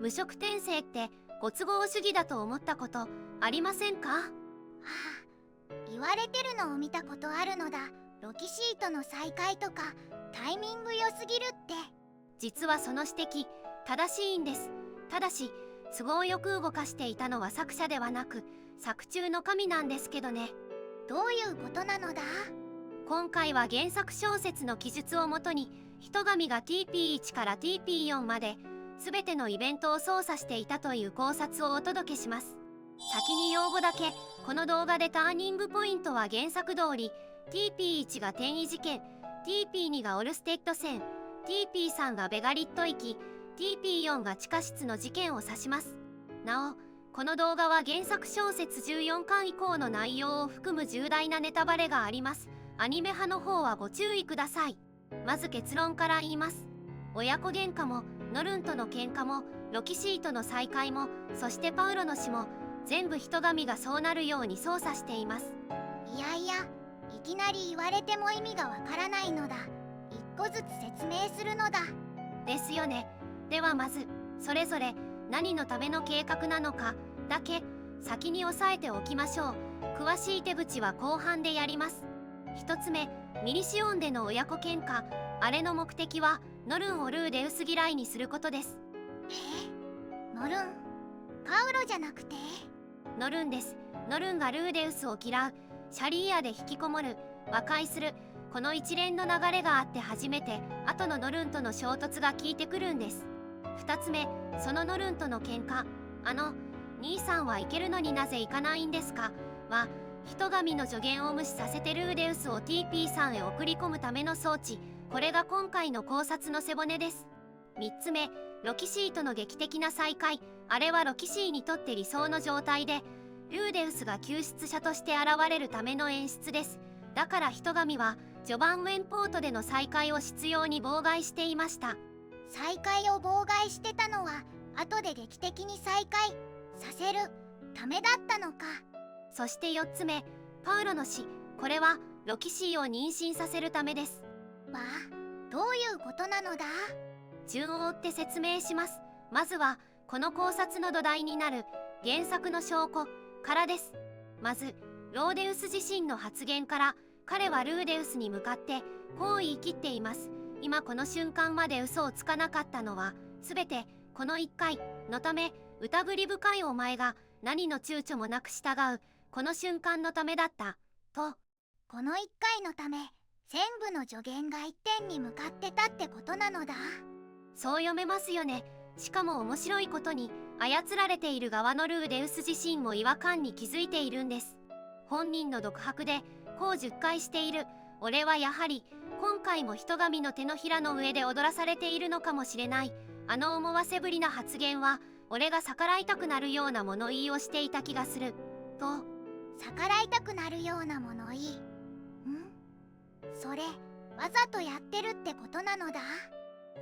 無職転生ってご都合主義だと思ったことありませんか？はあ、言われてるのを見たことあるのだ。ロキシーとの再会とかタイミング良すぎるって。実はその指摘正しいんです。ただし都合よく動かしていたのは作者ではなく作中の神なんですけどね。どういうことなのだ？今回は原作小説の記述をもとに人神が TP1 から TP4 まで全てのイベントを操作していたという考察をお届けします。先に用語だけ、この動画でターニングポイントは原作通り TP1 が転移事件、TP2 がオルステッド戦、TP3 がベガリット域、TP4 が地下室の事件を指します。なおこの動画は原作小説14巻以降の内容を含む重大なネタバレがあります。アニメ派の方はご注意ください。まず結論から言います。親子喧嘩もノルンとの喧嘩もロキシーとの再会もそしてパウロの死も全部人神がそうなるように操作しています。いやいや、いきなり言われても意味がわからないのだ。一個ずつ説明するのだ。ですよね。ではまずそれぞれ何のための計画なのかだけ先に押さえておきましょう。詳しい手口は後半でやります。一つ目、ミリシオンでの親子喧嘩。あれの目的はノルンをルーデウス嫌いにすることです。ノルン？パウロじゃなくて？ノルンです。ノルンがルーデウスを嫌う、シャリーアで引きこもる、和解する、この一連の流れがあって初めて後のノルンとの衝突が効いてくるんです。二つ目、そのノルンとの喧嘩。兄さんは行けるのになぜ行かないんですかは人神の助言を無視させてルーデウスを TP3 へ送り込むための装置。これが今回の考察の背骨です。3つ目、ロキシーとの劇的な再会。あれはロキシーにとって理想の状態でルーデウスが救出者として現れるための演出です。だから人神は序盤ウェンポートでの再会を執拗に妨害していました。再会を妨害してたのは後で劇的に再会させるためだったのか。そして4つ目、パウロの死。これはロキシーを妊娠させるためです。わあ、どういうことなのだ？順を追って説明します。まずはこの考察の土台になる原作の証拠からです。まずローデウス自身の発言から、彼はルーデウスに向かってこう言い切っています。今この瞬間まで嘘をつかなかったのは全てこの1回のため、疑り深いお前が何の躊躇もなく従うこの瞬間のためだったと。この1回のため全部の助言が一点に向かってたってことなのだ。そう読めますよね。しかも面白いことに操られている側のルーデウス自身も違和感に気づいているんです。本人の独白でこう10回している。俺はやはり今回も人神の手のひらの上で踊らされているのかもしれない。あの思わせぶりな発言は俺が逆らいたくなるような物言いをしていた気がすると。逆らいたくなるような物言い？それわざとやってるってことなのだ。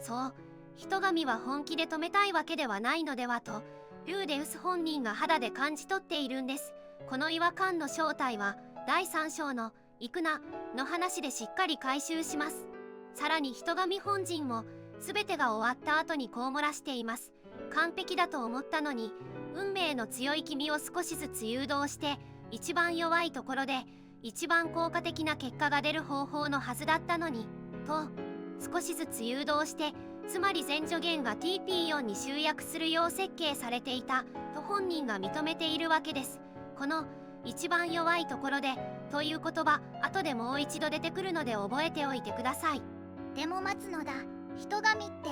そう、人神は本気で止めたいわけではないのではとルーデウス本人が肌で感じ取っているんです。この違和感の正体は第3章の行くなの話でしっかり回収します。さらに人神本人も全てが終わった後にこう漏らしています。完璧だと思ったのに運命の強い君を少しずつ誘導して一番弱いところで一番効果的な結果が出る方法のはずだったのにと。少しずつ誘導して、つまり全助言が TP4 に集約するよう設計されていたと本人が認めているわけです。この一番弱いところでという言葉、後でもう一度出てくるので覚えておいてください。でも待つのだ。人神って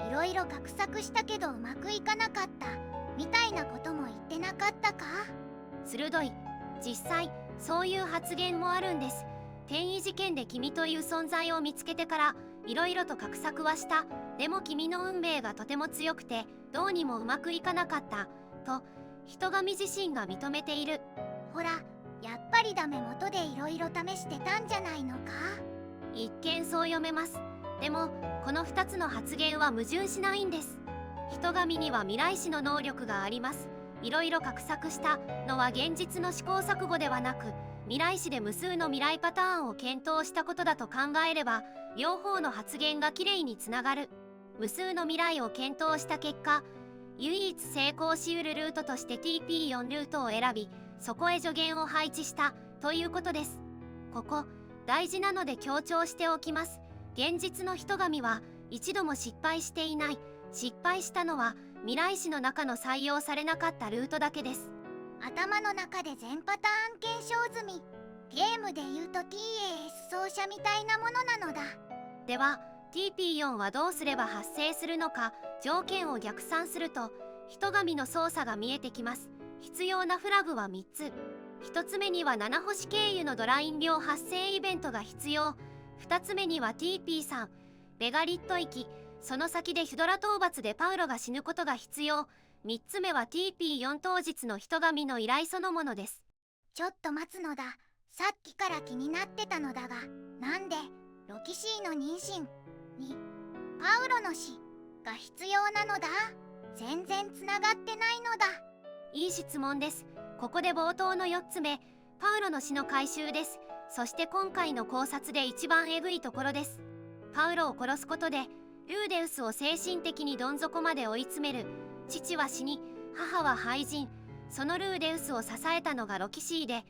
いろいろ画策したけどうまくいかなかったみたいなことも言ってなかったか？鋭い。実際そういう発言もあるんです。転移事件で君という存在を見つけてからいろいろと画策はした。でも君の運命がとても強くてどうにもうまくいかなかったと人神自身が認めている。ほら、やっぱりダメ元でいろいろ試してたんじゃないのか？一見そう読めます。でもこの2つの発言は矛盾しないんです。人神には未来視の能力があります。いろいろ画策したのは現実の試行錯誤ではなく未来視で無数の未来パターンを検討したことだと考えれば両方の発言がきれいにつながる。無数の未来を検討した結果唯一成功しうるルートとして TP4 ルートを選び、そこへ助言を配置したということです。ここ大事なので強調しておきます。現実の人神は一度も失敗していない。失敗したのは未来史の中の採用されなかったルートだけです。頭の中で全パターン検証済み。ゲームで言うと TAS 走者みたいなものなのだ。では TP4 はどうすれば発生するのか。条件を逆算すると人神の操作が見えてきます。必要なフラグは3つ。1つ目には7星経由のドライン量発生イベントが必要。2つ目には TP3 ベガリット域、その先でヒドラ討伐でパウロが死ぬことが必要。3つ目は TP4 当日の人神の依頼そのものです。ちょっと待つのだ。さっきから気になってたのだが、なんでロキシーの妊娠にパウロの死が必要なのだ。全然つながってないのだ。いい質問です。ここで冒頭の4つ目、パウロの死の回収です。そして今回の考察で一番えぐいところです。パウロを殺すことでルーデウスを精神的にどん底まで追い詰める。父は死に、母は廃人。そのルーデウスを支えたのがロキシーで、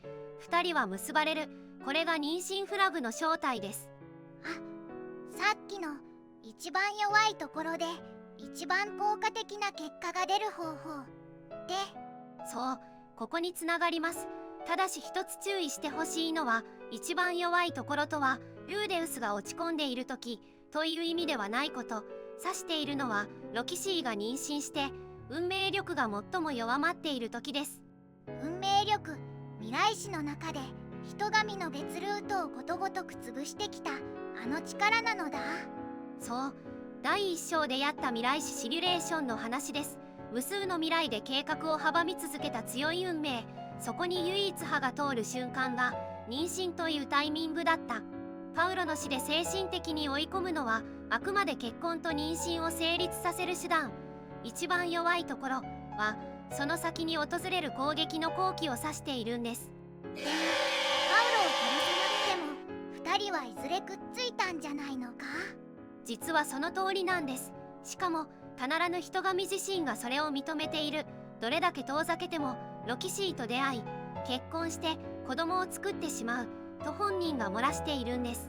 2人は結ばれる。これが妊娠フラグの正体です。さっきの一番弱いところで一番効果的な結果が出る方法で。そう、ここにつながります。ただし一つ注意してほしいのは、一番弱いところとはルーデウスが落ち込んでいる時という意味ではないこと。指しているのはロキシーが妊娠して運命力が最も弱まっている時です。運命力、未来史の中で人神の別ルートをことごとく潰してきたあの力なのだ。そう、第1章でやった未来史シミュレーションの話です。無数の未来で計画を阻み続けた強い運命。そこに唯一歯が通る瞬間が妊娠というタイミングだった。パウロの死で精神的に追い込むのはあくまで結婚と妊娠を成立させる手段。一番弱いところはその先に訪れる攻撃の好機を指しているんです。でもパウロを殺さなくても2人はいずれくっついたんじゃないのか。実はその通りなんです。しかもたならぬ人神自身がそれを認めている。どれだけ遠ざけてもロキシーと出会い結婚して子供を作ってしまうと本人が漏らしているんです。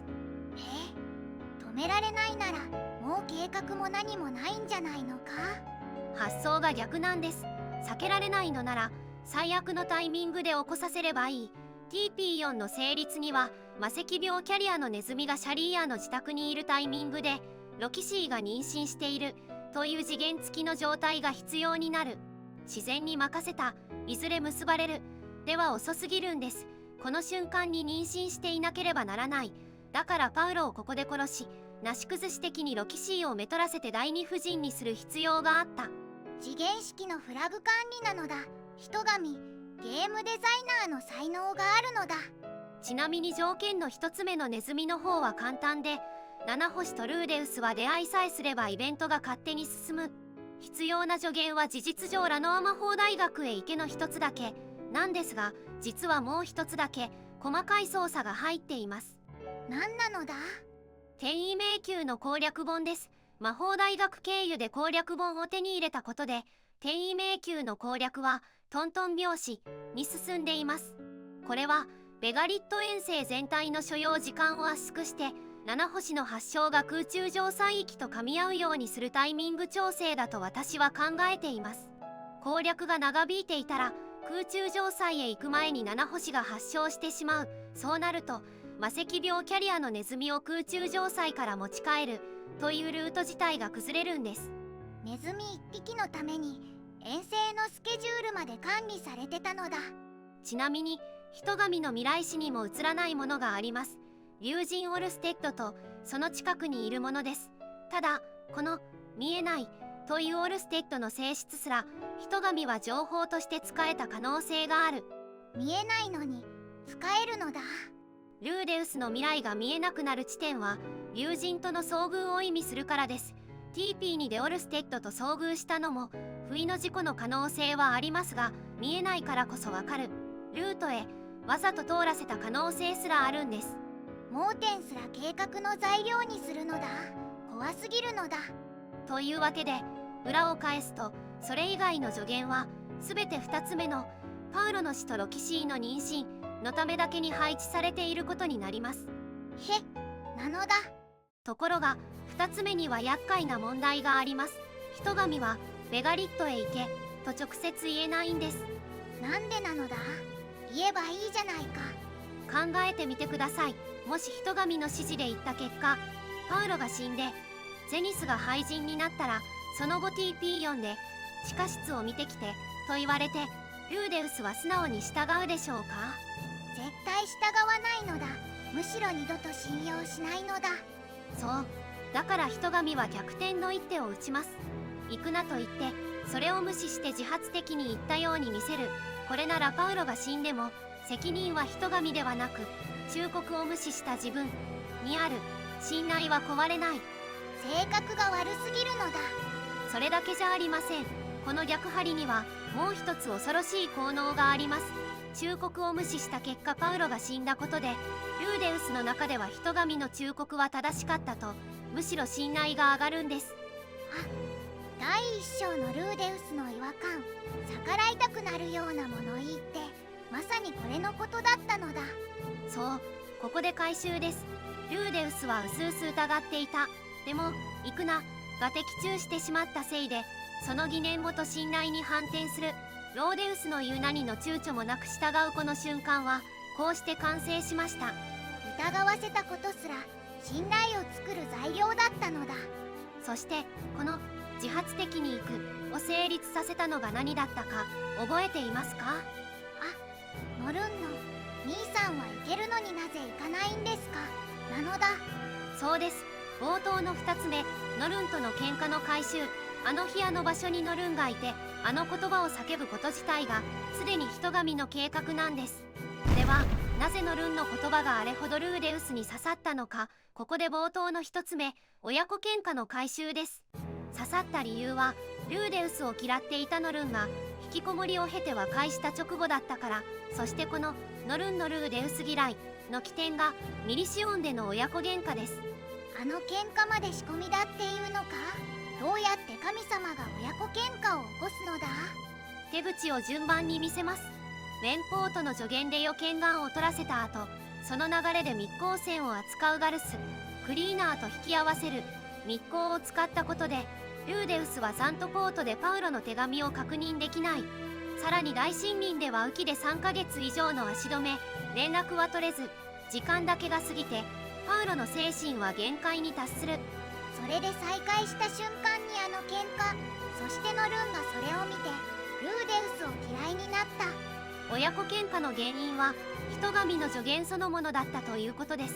止められないならもう計画も何もないんじゃないのか。発想が逆なんです。避けられないのなら最悪のタイミングで起こさせればいい。 TP4 の成立には魔石病キャリアのネズミがシャリーアの自宅にいるタイミングでロキシーが妊娠しているという次元付きの状態が必要になる。自然に任せた、いずれ結ばれるでは遅すぎるんです。この瞬間に妊娠していなければならない。だからパウロをここで殺し、なし崩し的にロキシーをめとらせて第二夫人にする必要があった。次元式のフラグ管理なのだ。人神、ゲームデザイナーの才能があるのだ。ちなみに条件の一つ目のネズミの方は簡単で、七星とルーデウスは出会いさえすればイベントが勝手に進む。必要な助言は事実上ラノア魔法大学へ行けの一つだけなんですが、実はもう一つだけ細かい操作が入っています。何なのだ。転移迷宮の攻略本です。魔法大学経由で攻略本を手に入れたことで、転移迷宮の攻略はトントン拍子に進んでいます。これはベガリット遠征全体の所要時間を圧縮して七星の発祥が空中城塞域と噛み合うようにするタイミング調整だと私は考えています。攻略が長引いていたら空中城塞へ行く前に七星が発症してしまう。そうなると魔石病キャリアのネズミを空中城塞から持ち帰るというルート自体が崩れるんです。ネズミ1匹のために遠征のスケジュールまで管理されてたのだ。ちなみに人神の未来史にも映らないものがあります。竜神オルステッドとその近くにいるものです。ただこの見えないというオルステッドの性質すら人神は情報として使えた可能性がある。見えないのに使えるのだ。ルーデウスの未来が見えなくなる地点は竜神との遭遇を意味するからです。 TP にデオルステッドと遭遇したのも不意の事故の可能性はありますが、見えないからこそわかるルートへわざと通らせた可能性すらあるんです。盲点すら計画の材料にするのだ。怖すぎるのだ。というわけで裏を返すとそれ以外の助言は全て2つ目のパウロの死とロキシーの妊娠のためだけに配置されていることになります。へ、なのだ。ところが2つ目には厄介な問題があります。人神はベガリットへ行けと直接言えないんです。なんでなのだ。言えばいいじゃないか。考えてみてください。もし人神の指示で言った結果パウロが死んでゼニスが廃人になったら、その後 TP4 で地下室を見てきてと言われて、ルーデウスは素直に従うでしょうか？絶対従わないのだ。むしろ二度と信用しないのだ。そう、だから人神は逆転の一手を打ちます。行くなと言ってそれを無視して自発的に言ったように見せる。これならパウロが死んでも責任は人神ではなく忠告を無視した自分にある。信頼は壊れない。性格が悪すぎるのだ。それだけじゃありません。この逆張りにはもう一つ恐ろしい効能があります。忠告を無視した結果パウロが死んだことで、ルーデウスの中では人神の忠告は正しかったとむしろ信頼が上がるんです。第一章のルーデウスの違和感、逆らいたくなるような物言いってまさにこれのことだったのだ。そう、ここで回収です。ルーデウスはうすうす疑っていた。でもイクナが的中してしまったせいで、その疑念ごと信頼に反転する。ローデウスの言う何の躊躇もなく従うこの瞬間はこうして完成しました。疑わせたことすら信頼を作る材料だったのだ。そしてこの自発的に行くを成立させたのが何だったか覚えていますか？ノルンの兄さんは行けるのになぜ行かないんですか？なのだ。そうです。冒頭の2つ目、ノルンとの喧嘩の回収。あの日あの場所にノルンがいて、あの言葉を叫ぶこと自体がすでに人神の計画なんです。ではなぜノルンの言葉があれほどルーデウスに刺さったのか。ここで冒頭の1つ目、親子喧嘩の回収です。刺さった理由はルーデウスを嫌っていたノルンが引きこもりを経て和解した直後だったから。そしてこのノルンのルーデウス嫌いの起点がミリシオンでの親子喧嘩です。あの喧嘩まで仕込みだっていうのか？どうやって神様が親子喧嘩を起こすのだ？手口を順番に見せます。連邦との助言で予見眼を取らせた後、その流れで密航船を扱うガルスクリーナーと引き合わせる。密航を使ったことでルーデウスはザントポートでパウロの手紙を確認できない。さらに大森林では雨季で3ヶ月以上の足止め、連絡は取れず時間だけが過ぎてパウロの精神は限界に達する。それで再会した瞬間にあの喧嘩、そしてノルンがそれを見てルーデウスを嫌いになった。親子喧嘩の原因は人神の助言そのものだったということです。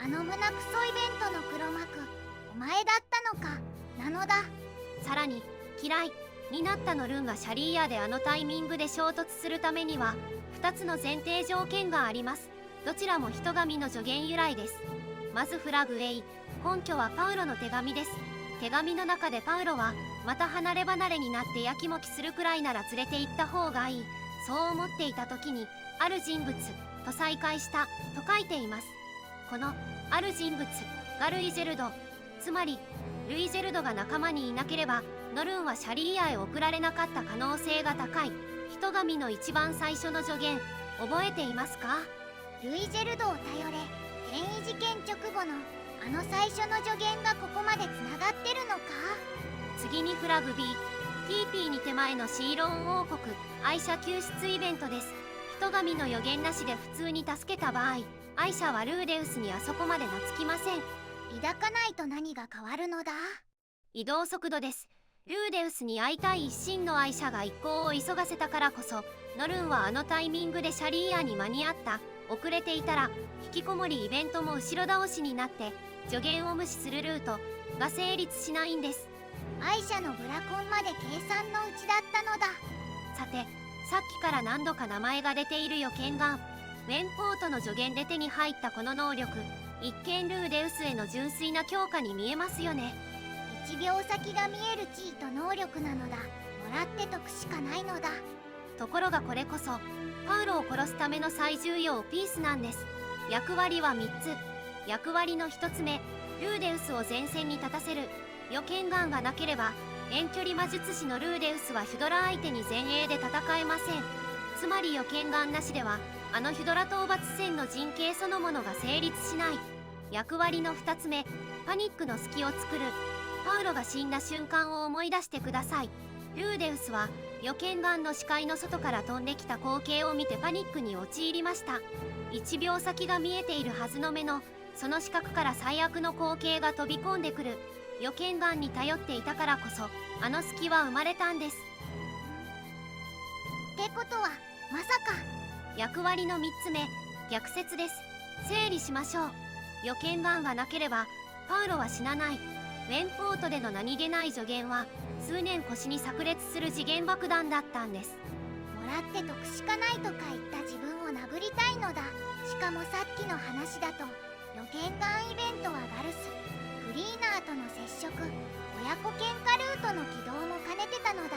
あの胸クソイベントの黒幕、お前だったのか？なのだ。さらに嫌いになったノルンがシャリーヤであのタイミングで衝突するためには2つの前提条件があります。どちらも人神の助言由来です。まずフラグ A、 根拠はパウロの手紙です。手紙の中でパウロはまた離れ離れになってやきもきするくらいなら連れて行った方がいい、そう思っていた時にある人物と再会したと書いています。このある人物がルイジェルド、つまりルイジェルドが仲間にいなければノルンはシャリーヤへ送られなかった可能性が高い。人神の一番最初の助言覚えていますか？ルイジェルドを頼れ。変異事件直後のあの最初の助言がここまでつながってるのか？次にフラグ B、 TP に手前のシーローン王国アイシャ救出イベントです。人神の予言なしで普通に助けた場合、アイシャはルーデウスにあそこまで懐きません。抱かないと何が変わるのだ？移動速度です。ルーデウスに会いたい一心のアイシャが一行を急がせたからこそ、ノルンはあのタイミングでシャリーヤに間に合った。遅れていたら引きこもりイベントも後ろ倒しになって助言を無視するルートが成立しないんです。アイシャのブラコンまで計算のうちだったのだ。さて、さっきから何度か名前が出ている予見眼、ウェンポートの助言で手に入ったこの能力、一見ルーデウスへの純粋な強化に見えますよね。1秒先が見える地位と能力なのだ。もらって得しかないのだ。ところがこれこそパウロを殺すための最重要ピースなんです。役割は3つ。役割の1つ目、ルーデウスを前線に立たせる。予見眼がなければ遠距離魔術師のルーデウスはヒュドラ相手に前衛で戦えません。つまり予見眼なしではあのヒュドラ討伐戦の陣形そのものが成立しない。役割の2つ目、パニックの隙を作る。パウロが死んだ瞬間を思い出してください。ルーデウスは予見眼の視界の外から飛んできた光景を見てパニックに陥りました。1秒先が見えているはずの目のその視覚から最悪の光景が飛び込んでくる。予見眼に頼っていたからこそあの隙は生まれたんです。ってことはまさか。役割の3つ目、逆説です。整理しましょう。予見眼がなければパウロは死なない。ウェンポートでの何気ない助言は数年越しに炸裂する時限爆弾だったんです。もらって得しかないとか言った自分を殴りたいのだ。しかもさっきの話だと予見眼イベントはガルスクリーナーとの接触、親子喧嘩ルートの起動も兼ねてたのだ。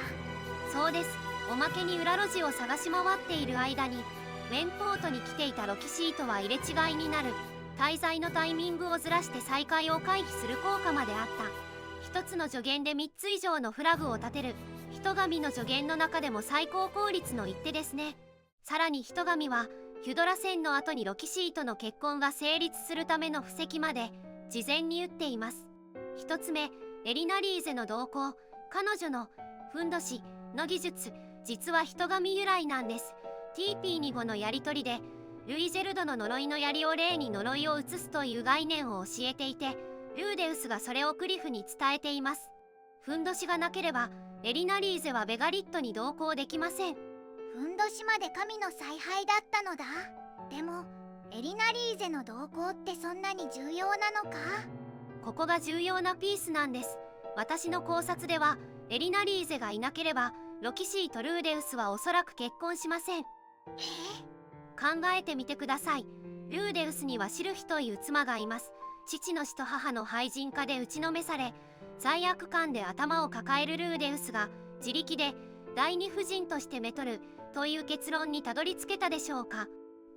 そうです。おまけに裏路地を探し回っている間にウェンポートに来ていたロキシーとは入れ違いになる。滞在のタイミングをずらして再開を回避する効果まであった。一つの助言で3つ以上のフラグを立てる人神の助言の中でも最高効率の一手ですね。さらに人神はヒュドラ戦の後にロキシーとの結婚が成立するための布石まで事前に打っています。一つ目、エリナリーゼの動向。彼女のふんどしの技術、実は人神由来なんです。 TP25 のやり取りでルイジェルドの呪いの槍を例に呪いを移すという概念を教えていて、ルーデウスがそれをクリフに伝えています。ふんどしがなければエリナリーゼはベガリットに同行できません。ふんどしまで神の采配だったのだ。でもエリナリーゼの動向ってそんなに重要なのか？ここが重要なピースなんです。私の考察ではエリナリーゼがいなければロキシーとルーデウスはおそらく結婚しません。考えてみてください。ルーデウスにはシルフィという妻がいます。父の死と母の廃人化で打ちのめされ、罪悪感で頭を抱えるルーデウスが自力で第二夫人としてめとるという結論にたどり着けたでしょうか。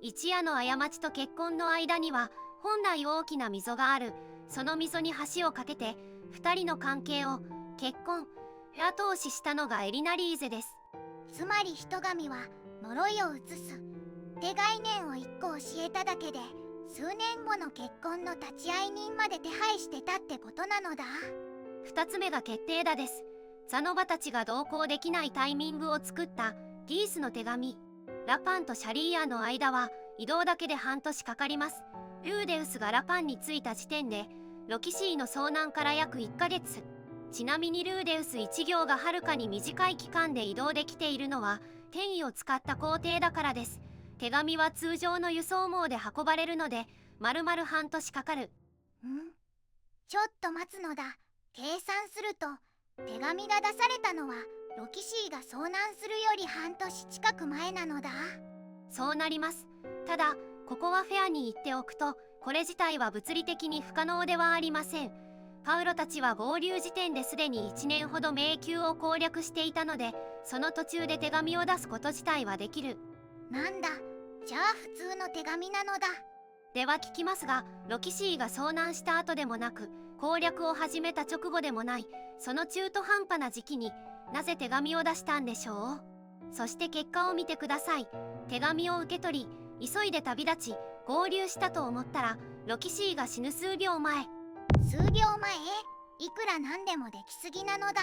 一夜の過ちと結婚の間には本来大きな溝がある。その溝に橋を架けて2人の関係を結婚後押ししたのがエリナリーゼです。つまり人神は呪いを移すって概念を1個教えただけで数年後の結婚の立ち会い人まで手配してたってことなのだ。2つ目が決定打です。ザノバたちが同行できないタイミングを作ったギースの手紙。ラパンとシャリーアの間は移動だけで半年かかります。ルーデウスがラパンに着いた時点でロキシーの遭難から約1ヶ月。ちなみにルーデウス1行がはるかに短い期間で移動できているのは転移を使った工程だからです。手紙は通常の輸送網で運ばれるので丸々半年かかる。ちょっと待つのだ。計算すると手紙が出されたのはロキシーが遭難するより半年近く前なのだ。そうなります。ただここはフェアに言っておくと、これ自体は物理的に不可能ではありません。パウロたちは合流時点ですでに1年ほど迷宮を攻略していたので、その途中で手紙を出すこと自体はできる。なんだ、じゃあ普通の手紙なのだ。では聞きますが、ロキシーが遭難した後でもなく攻略を始めた直後でもない、その中途半端な時期になぜ手紙を出したんでしょう。そして結果を見てください。手紙を受け取り急いで旅立ち合流したと思ったら、ロキシーが死ぬ数秒前。数秒前？いくらなんでもできすぎなのだ。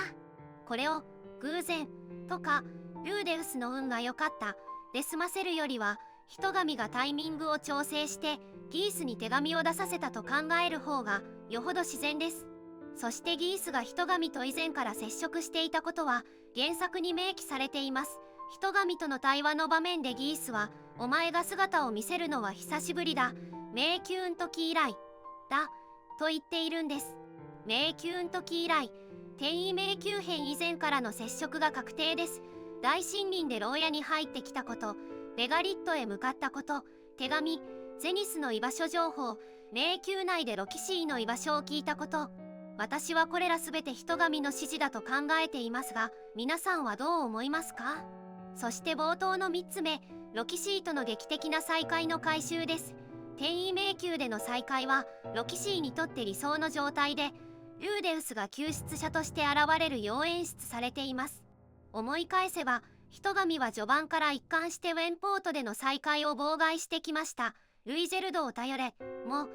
これを偶然とかルーデウスの運が良かったで済ませるよりは、人神がタイミングを調整してギースに手紙を出させたと考える方がよほど自然です。そしてギースが人神と以前から接触していたことは原作に明記されています。人神との対話の場面でギースは、お前が姿を見せるのは久しぶりだ、迷宮の時以来だと言っているんです。迷宮の時以来、転移迷宮編以前からの接触が確定です。大森林で牢屋に入ってきたこと、ベガリットへ向かったこと、手紙、ゼニスの居場所情報、迷宮内でロキシーの居場所を聞いたこと。私はこれらすべて人神の指示だと考えていますが、皆さんはどう思いますか？そして冒頭の3つ目、ロキシーとの劇的な再会の回収です。転移迷宮での再会はロキシーにとって理想の状態で、ルーデウスが救出者として現れるよう演出されています。思い返せば人神は序盤から一貫してウェンポートでの再会を妨害してきました。ルイジェルドを頼れも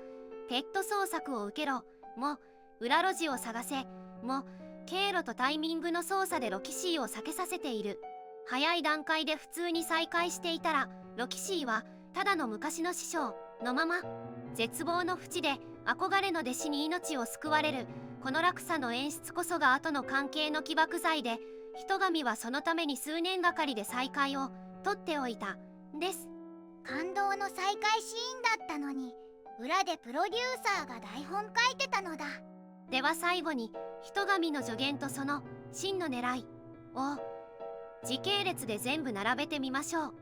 ペット捜索を受けろも裏路地を探せも経路とタイミングの操作でロキシーを避けさせている。早い段階で普通に再会していたらロキシーはただの昔の師匠のまま絶望の淵で憧れの弟子に命を救われる。この落差の演出こそが後の関係の起爆剤で、人神はそのために数年がかりで再会を取っておいたんです。感動の再会シーンだったのに、裏でプロデューサーが台本書いてたのだ。では最後に人神の助言とその真の狙いを時系列で全部並べてみましょう。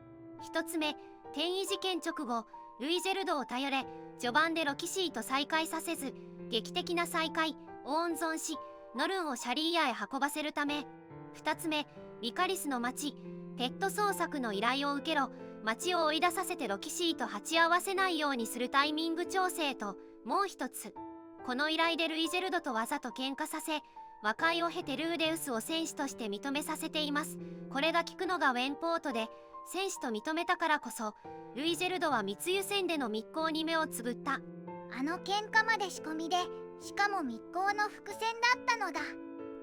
一つ目、転移事件直後ルイジェルドを頼れ序盤でロキシーと再会させず劇的な再会を温存しノルンをシャリーヤへ運ばせるため。二つ目、リカリスの町ペット捜索の依頼を受けろ町を追い出させてロキシーと鉢合わせないようにするタイミング調整と、もう一つ、この依頼でルイジェルドとわざと喧嘩させ和解を経てルーデウスを戦士として認めさせています。これが効くのがウェンポートで、戦士と認めたからこそルイジェルドは密輸船での密航に目をつぶった。あの喧嘩まで仕込みで、しかも密航の伏線だったのだ。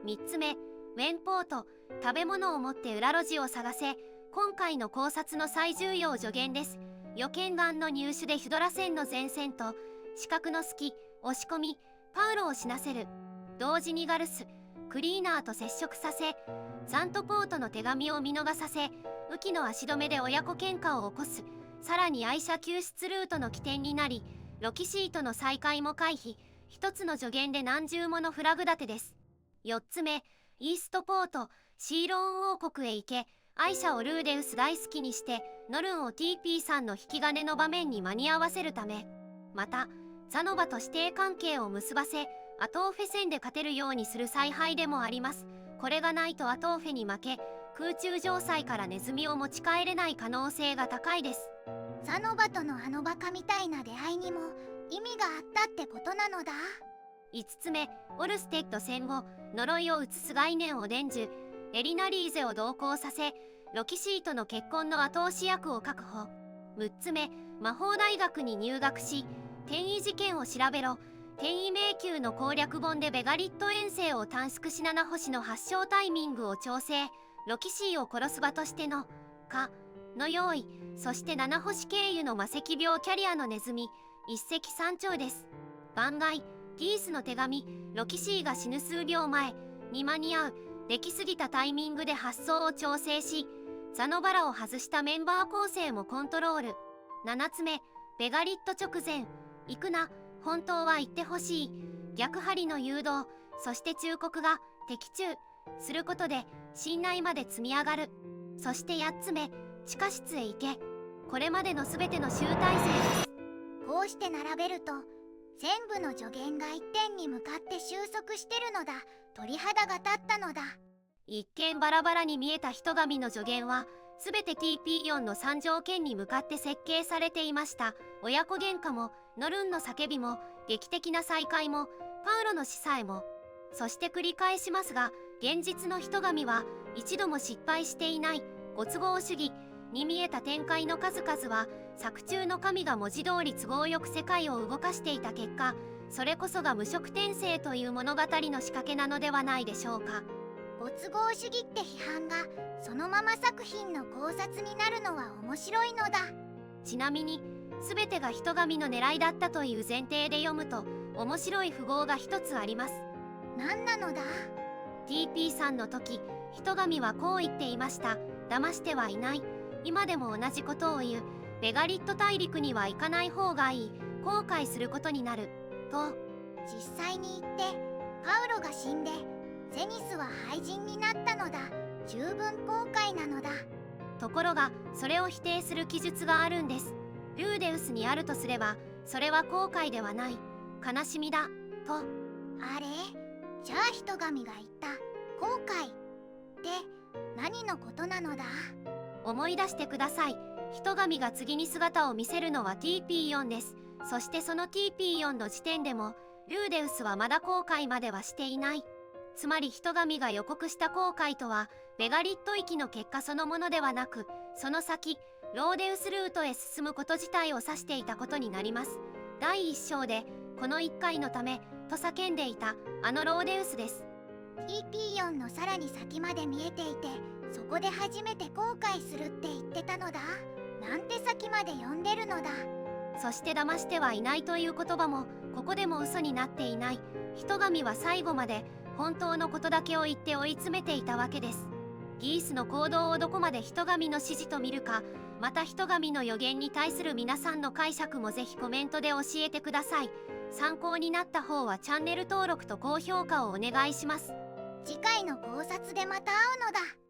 三つ目、ウェンポート食べ物を持って裏路地を探せ。今回の考察の最重要助言です。予見眼の入手でヒュドラ船の前線と死角の隙押し込みパウロを死なせる。同時にガルスクリーナーと接触させザントポートの手紙を見逃させ雨季の足止めで親子喧嘩を起こす。さらに愛車救出ルートの起点になりロキシーとの再会も回避。一つの助言で何重ものフラグ立てです。四つ目、イーストポートシーローン王国へ行け。愛車をルーデウス大好きにしてノルンを TP さんの引き金の場面に間に合わせるため。またザノバと師弟関係を結ばせアトーフェ戦で勝てるようにする采配でもあります。これがないとアトーフェに負け空中城塞からネズミを持ち帰れない可能性が高いです。ザノバとのあのバカみたいな出会いにも意味があったってことなのだ。5つ目、オルステッド戦後呪いを移す概念を伝授。エリナリーゼを同行させロキシーとの結婚の後押し役を確保。6つ目、魔法大学に入学し転移事件を調べろ。転移迷宮の攻略本でベガリット遠征を短縮し7星の発症タイミングを調整。ロキシーを殺す場としてのかの用意。そして7星経由の魔石病キャリアのネズミ一石三鳥です。番外ティースの手紙ロキシーが死ぬ数秒前に間に合うできすぎたタイミングで発想を調整しザノバラを外したメンバー構成もコントロール。7つ目、ベガリット直前行くな本当は言ってほしい逆張りの誘導。そして忠告が的中することで信頼まで積み上がる。そして8つ目、地下室へ行け。これまでの全ての集大成です。こうして並べると全部の助言が一点に向かって収束してるのだ。鳥肌が立ったのだ。一見バラバラに見えた人神の助言は全て TP4 の3条件に向かって設計されていました。親子喧嘩もノルンの叫びも劇的な再会もパウロの死さえも。そして繰り返しますが現実の人神は一度も失敗していないご都合主義に見えた展開の数々は作中の神が文字通り都合よく世界を動かしていた結果、それこそが無色転生という物語の仕掛けなのではないでしょうか。ご都合主義って批判がそのまま作品の考察になるのは面白いのだ。ちなみに全てが人神の狙いだったという前提で読むと面白い符号が一つあります。何なのだ？ TP さんの時人神はこう言っていました。騙してはいない。今でも同じことを言う。ベガリット大陸には行かない方がいい。後悔することになると。実際に行ってパウロが死んでゼニスは廃人になったのだ。十分後悔なのだ。ところがそれを否定する記述があるんです。ルーデウスにあるとすればそれは後悔ではない悲しみだと。あれ？じゃあ人神が言った後悔って何のことなのだ？思い出してください。人神が次に姿を見せるのは TP4 です。そしてその TP4 の時点でもルーデウスはまだ後悔まではしていない。つまり人神が予告した後悔とはベガリット域の結果そのものではなく、その先ローデウスルートへ進むこと自体を指していたことになります。第1章でこの1回のためと叫んでいたあのローデウスです。ヒーピーヨンのさらに先まで見えていて、そこで初めて後悔するって言ってたのだ。なんて先まで読んでるのだ。そして騙してはいないという言葉もここでも嘘になっていない。人神は最後まで本当のことだけを言って追い詰めていたわけです。ギースの行動をどこまで人神の指示と見るか、また人神の予言に対する皆さんの解釈もぜひコメントで教えてください。参考になった方はチャンネル登録と高評価をお願いします。次回の考察でまた会うのだ。